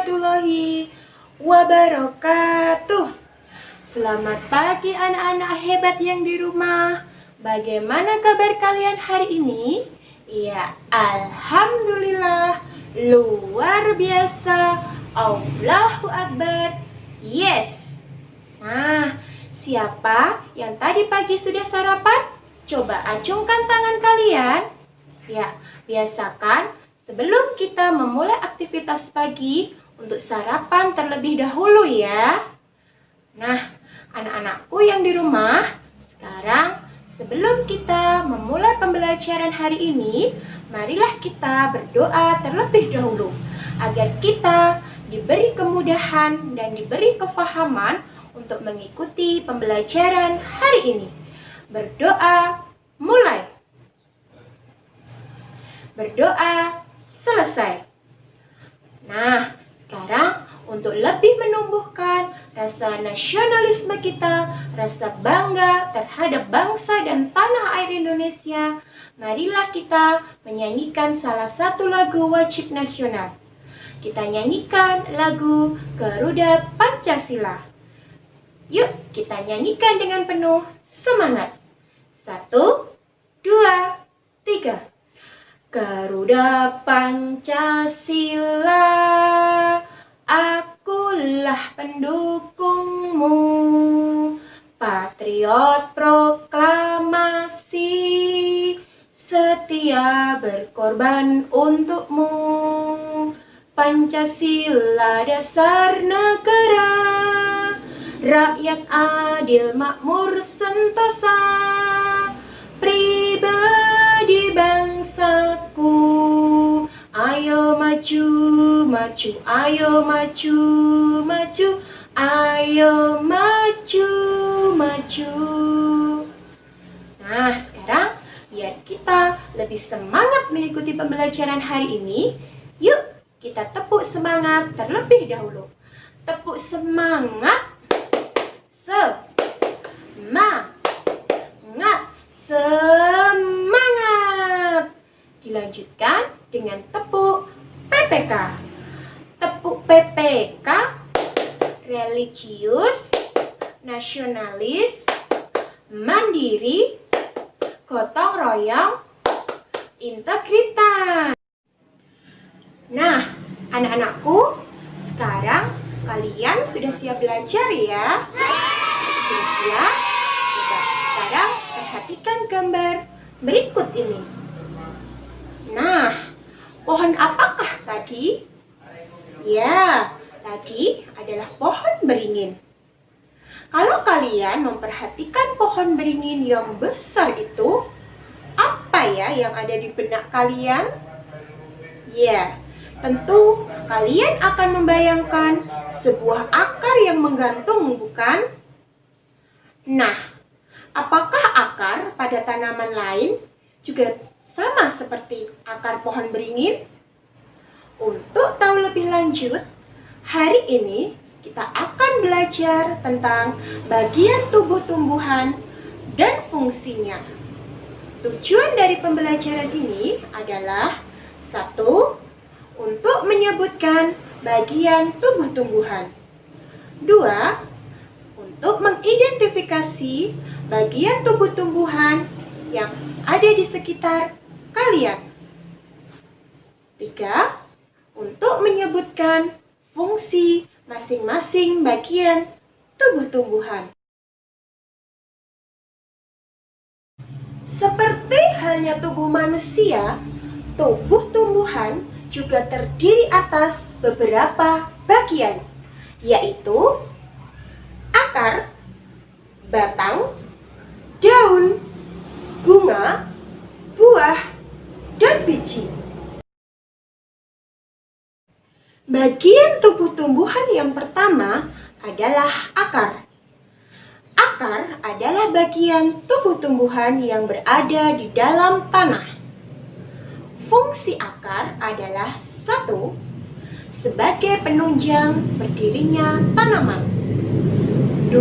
warahmatullahi wabarakatuh. Selamat pagi anak-anak hebat yang di rumah. Bagaimana kabar kalian hari ini? Ya, alhamdulillah, luar biasa. Allahu Akbar. Yes. Nah, siapa yang tadi pagi sudah sarapan? Coba acungkan tangan kalian. Ya, biasakan sebelum kita memulai aktivitas pagi untuk sarapan terlebih dahulu ya. Nah, anak-anakku yang di rumah, sekarang sebelum kita memulai pembelajaran hari ini, marilah kita berdoa terlebih dahulu agar kita diberi kemudahan dan diberi kefahaman untuk mengikuti pembelajaran hari ini. Berdoa mulai. Berdoa selesai. Nah, sekarang untuk lebih menumbuhkan rasa nasionalisme kita, rasa bangga terhadap bangsa dan tanah air Indonesia, marilah kita menyanyikan salah satu lagu wajib nasional. Kita nyanyikan lagu Garuda Pancasila. Yuk, kita nyanyikan dengan penuh semangat. 1, 2, 3. Garuda Pancasila, akulah pendukungmu. Patriot proklamasi, setia berkorban untukmu. Pancasila dasar negara, rakyat adil makmur sentosa, pribadi bangsaku. Ayo maju, maju, ayo maju, maju, ayo maju, maju. Nah, sekarang biar kita lebih semangat mengikuti pembelajaran hari ini, yuk kita tepuk semangat terlebih dahulu. Tepuk semangat. Semangat. Dilanjutkan dengan tepuk PPK. Tepuk PPK, religius, nasionalis, mandiri, gotong royong, integritas. Nah, anak-anakku, sekarang kalian sudah siap belajar ya? Sudah siap? Coba sekarang perhatikan gambar berikut ini. Nah, pohon apakah tadi? Ya, tadi adalah pohon beringin. Kalau kalian memperhatikan pohon beringin yang besar itu, apa ya yang ada di benak kalian? Ya, tentu kalian akan membayangkan sebuah akar yang menggantung, bukan? Nah, apakah akar pada tanaman lain juga sama seperti akar pohon beringin? Untuk tahu lebih lanjut, hari ini kita akan belajar tentang bagian tubuh tumbuhan dan fungsinya. Tujuan dari pembelajaran ini adalah 1. Untuk menyebutkan bagian tubuh tumbuhan. 2. Untuk mengidentifikasi bagian tubuh tumbuhan yang ada di sekitar kalian. 3. Untuk menyebutkan fungsi masing-masing bagian tubuh tumbuhan. Seperti halnya tubuh manusia, tubuh tumbuhan juga terdiri atas beberapa bagian, yaitu akar, batang, daun, bunga, buah, dan biji. Bagian tubuh tumbuhan yang pertama adalah akar. Akar adalah bagian tubuh tumbuhan yang berada di dalam tanah. Fungsi akar adalah 1. Sebagai penunjang berdirinya tanaman. 2.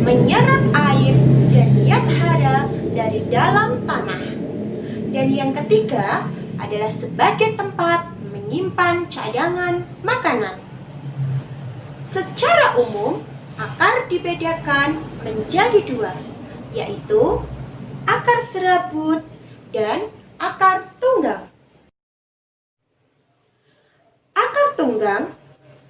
Menyerap air dan zat hara dari dalam tanah. Dan yang ketiga adalah sebagai tempat menyimpan cadangan makanan. Secara umum, akar dibedakan menjadi dua, yaitu akar serabut dan akar tunggang. Akar tunggang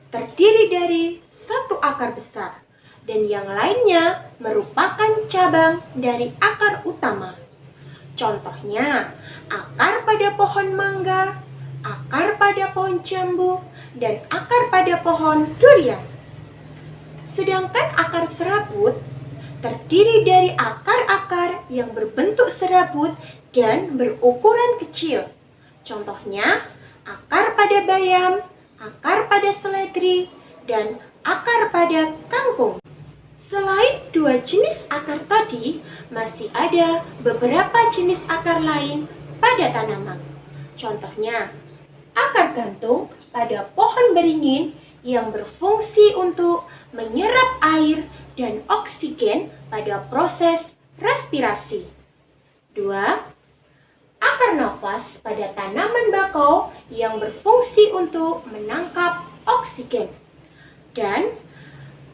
terdiri dari satu akar besar dan yang lainnya merupakan cabang dari akar utama. Contohnya, akar pada pohon mangga, akar pada pohon jambu, dan akar pada pohon durian. Sedangkan akar serabut terdiri dari akar-akar yang berbentuk serabut dan berukuran kecil. Contohnya, akar pada bayam, akar pada seledri, dan akar pada kangkung. Selain dua jenis akar tadi, masih ada beberapa jenis akar lain pada tanaman. Contohnya, akar gantung pada pohon beringin yang berfungsi untuk menyerap air dan oksigen pada proses respirasi. 2. Akar nafas pada tanaman bakau yang berfungsi untuk menangkap oksigen. Dan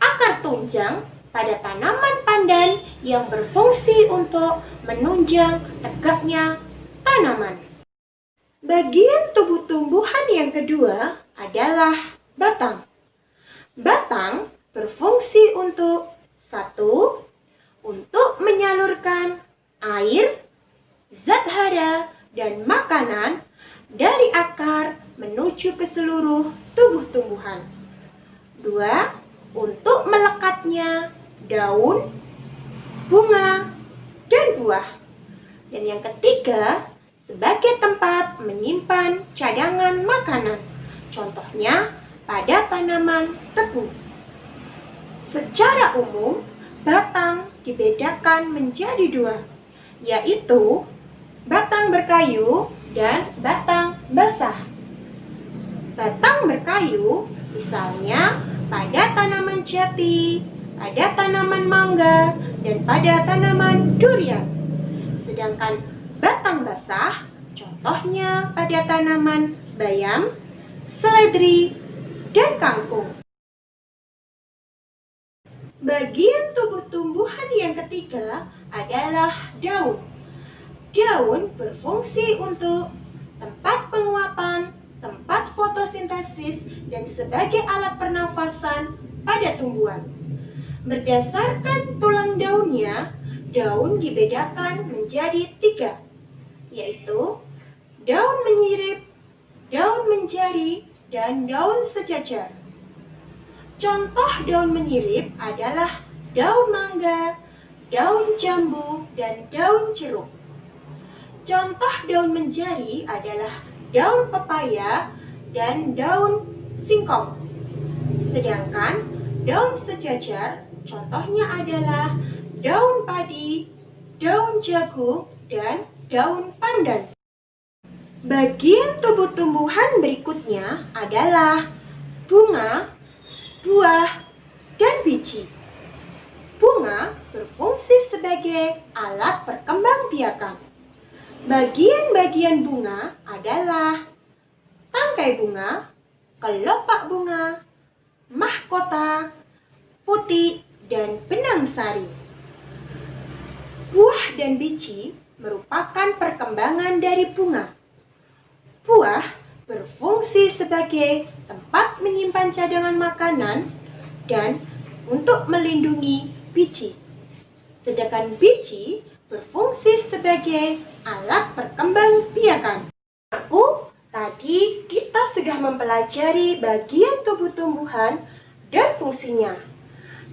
akar tunjang pada tanaman pandan yang berfungsi untuk menunjang tegaknya tanaman. Bagian tubuh tumbuhan yang kedua adalah batang. Batang berfungsi untuk 1. Untuk menyalurkan air, zat hara, dan makanan dari akar menuju ke seluruh tubuh tumbuhan. 2. Untuk melekatnya daun, bunga, dan buah. Dan yang ketiga, sebagai tempat menyimpan cadangan makanan. Contohnya pada tanaman tebu. Secara umum, batang dibedakan menjadi dua, yaitu batang berkayu dan batang basah. Batang berkayu misalnya pada tanaman jati, pada tanaman mangga, dan pada tanaman durian. Sedangkan batang basah contohnya pada tanaman bayam, seledri, dan kangkung. Bagian tubuh tumbuhan yang ketiga adalah daun. Daun berfungsi untuk tempat penguapan, tempat fotosintesis, dan sebagai alat pernafasan pada tumbuhan. Berdasarkan tulang daunnya, daun dibedakan menjadi 3, yaitu daun menyirip, daun menjari, dan daun sejajar. Contoh daun menyirip adalah daun mangga, daun jambu, dan daun jeruk. Contoh daun menjari adalah daun pepaya dan daun singkong. Sedangkan daun sejajar contohnya adalah daun padi, daun jagung, dan daun pandan. Bagian tubuh tumbuhan berikutnya adalah bunga, buah, dan biji. Bunga berfungsi sebagai alat perkembangbiakan. Bagian-bagian bunga adalah tangkai bunga, kelopak bunga, mahkota, putik, dan benang sari. Buah dan biji merupakan perkembangan dari bunga. Buah berfungsi sebagai tempat menyimpan cadangan makanan dan untuk melindungi biji. Sedangkan biji berfungsi sebagai alat perkembangbiakan. Tadi kita sudah mempelajari bagian tubuh tumbuhan dan fungsinya.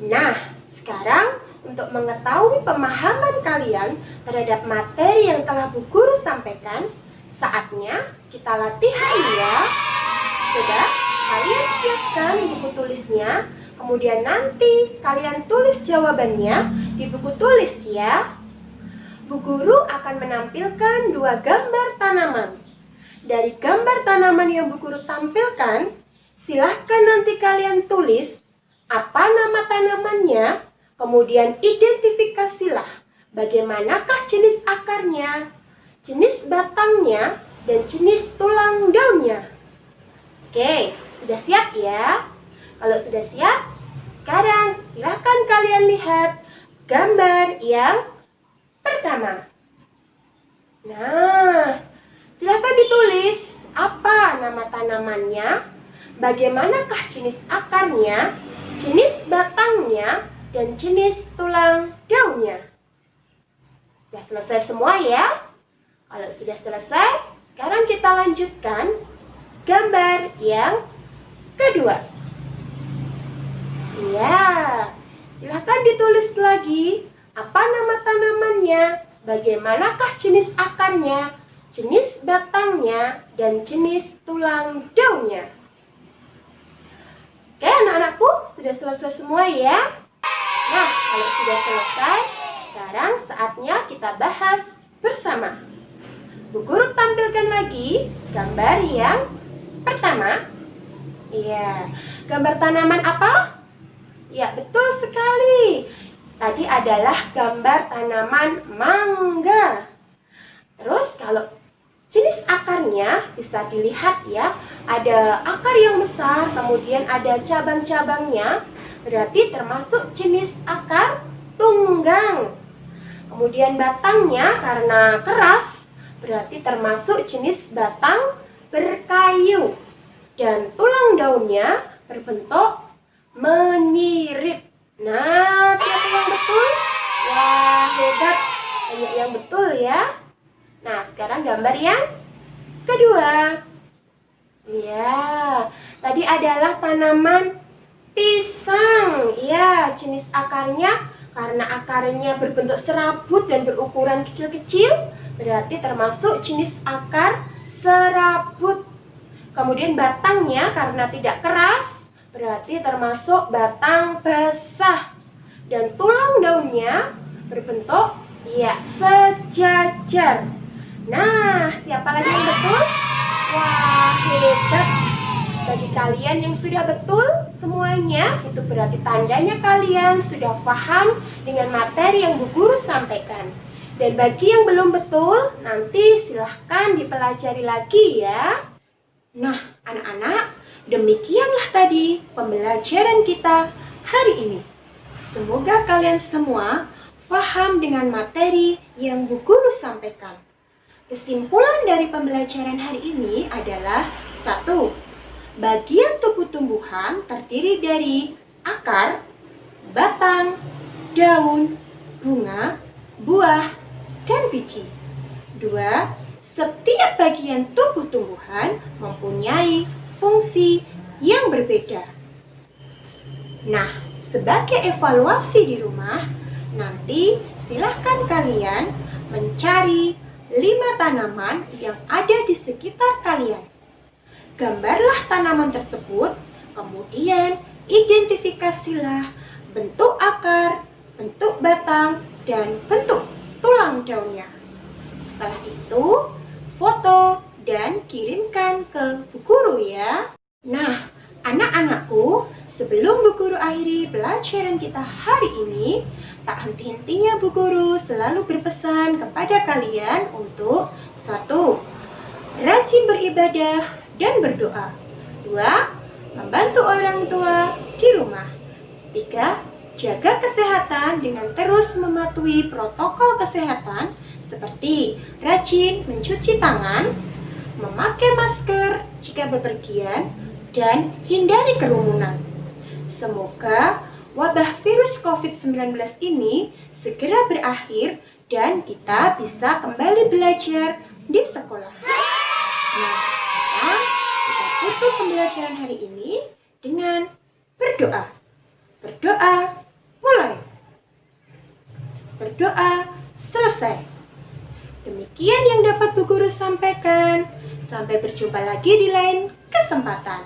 Nah, sekarang untuk mengetahui pemahaman kalian terhadap materi yang telah Bu Guru sampaikan, saatnya kita latihan ya. Sudah, kalian siapkan buku tulisnya, kemudian nanti kalian tulis jawabannya di buku tulis ya. Bu Guru akan menampilkan 2 gambar tanaman. Dari gambar tanaman yang Bu Guru tampilkan, silahkan nanti kalian tulis apa nama tanamannya, kemudian identifikasilah bagaimanakah jenis akarnya, jenis batangnya, dan jenis tulang daunnya. Oke, sudah siap ya? Kalau sudah siap, sekarang silahkan kalian lihat gambar yang pertama. Nah, silahkan ditulis apa nama tanamannya, bagaimanakah jenis akarnya, jenis batangnya, dan jenis tulang daunnya. Sudah selesai semua ya? Kalau sudah selesai, sekarang kita lanjutkan gambar yang kedua. Ya, silahkan ditulis lagi apa nama tanamannya, bagaimanakah jenis akarnya, jenis batangnya, dan jenis tulang daunnya. Oke, anak-anakku, sudah selesai semua ya? Nah, kalau sudah selesai, sekarang saatnya kita bahas bersama. Bu Guru tampilkan lagi gambar yang pertama. Iya, gambar tanaman apa? Ya, betul sekali. Tadi adalah gambar tanaman mangga. Terus kalau jenis akarnya bisa dilihat ya, ada akar yang besar, kemudian ada cabang-cabangnya, berarti termasuk jenis akar tunggang. Kemudian batangnya karena keras, berarti termasuk jenis batang berkayu. Dan tulang daunnya berbentuk menyirip. Nah, siapa yang betul? Wah, hebat. Banyak yang betul ya. Nah, sekarang gambar yang kedua. Ya, tadi adalah tanaman pisang. Ya, jenis akarnya karena akarnya berbentuk serabut dan berukuran kecil-kecil, berarti termasuk jenis akar serabut. Kemudian batangnya karena tidak keras, berarti termasuk batang basah. Dan tulang daunnya berbentuk ya sejajar. Nah, siapa lagi yang betul? Wah, hebat. Bagi kalian yang sudah betul semuanya, itu berarti tandanya kalian sudah paham dengan materi yang Bu Guru sampaikan. Dan bagi yang belum betul, nanti silahkan dipelajari lagi ya. Nah, anak-anak, demikianlah tadi pembelajaran kita hari ini. Semoga kalian semua paham dengan materi yang Bu Guru sampaikan. Kesimpulan dari pembelajaran hari ini adalah 1. Bagian tubuh tumbuhan terdiri dari akar, batang, daun, bunga, buah, dan biji. 2. Setiap bagian tubuh tumbuhan mempunyai fungsi yang berbeda. Nah, sebagai evaluasi di rumah, nanti silahkan kalian mencari 5 tanaman yang ada di sekitar kalian. Gambarlah tanaman tersebut, kemudian identifikasilah bentuk akar, bentuk batang, dan bentuk tulang daunnya. Setelah itu, foto dan kirimkan ke Bu Guru ya. Nah, anak-anakku, sebelum Bu Guru akhiri pelajaran kita hari ini, tak henti-hentinya Bu Guru selalu berpesan kepada kalian untuk 1. Rajin beribadah dan berdoa. 2. Membantu orang tua di rumah. 3. Jaga kesehatan dengan terus mematuhi protokol kesehatan seperti rajin mencuci tangan, memakai masker jika bepergian, dan hindari kerumunan. Semoga wabah virus COVID-19 ini segera berakhir dan kita bisa kembali belajar di sekolah. Nah, sekarang kita tutup pembelajaran hari ini dengan berdoa. Berdoa mulai. Berdoa selesai. Demikian yang dapat Bu Guru sampaikan. Sampai berjumpa lagi di lain kesempatan.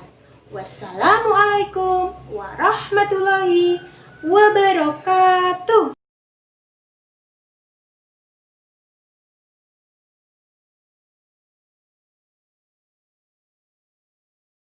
Wassalamualaikum warahmatullahi wabarakatuh.